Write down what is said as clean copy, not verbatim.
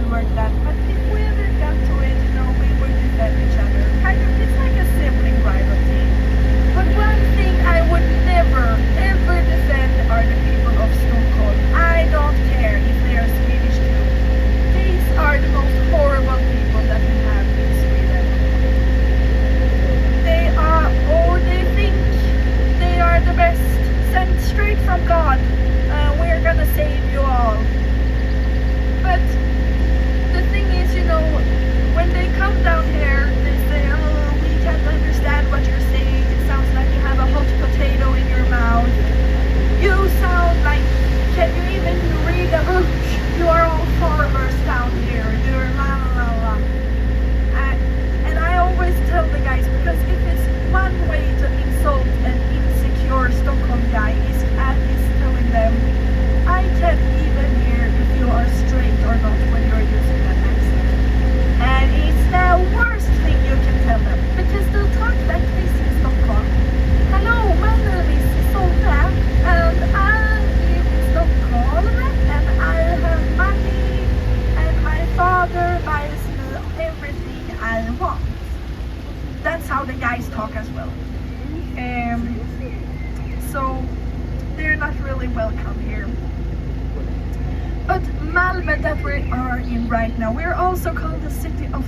bad word that, but if we ever got to it, we would defend each other. Kind of, it's like a sibling rivalry. But one thing I would never, ever defend are the people of Stockholm. I don't care if they are Swedish too. These are the most horrible people that we have in Sweden. They think they are the best, sent straight from God. We're gonna save you all. But the thing is, when they come down here, they say, oh, we can't understand what you're saying. It sounds like you have a hot potato in your mouth. You sound like, can you even read a book? You are all farmers down here. You're la la la. And I always tell the guys, because if it's one way to insult an insecure Stockholm guy is telling them, I can't even hear if you are straight or not when you're using that accent. And it's the worst thing you can tell them, because they'll talk like this in Stockholm. Hello, my name is Sonja, and I live in Stockholm, and I have money, and my father buys me everything I want. That's how the guys talk as well. So they're not really welcome here. But Malmö, that we are in right now, we're also called the city of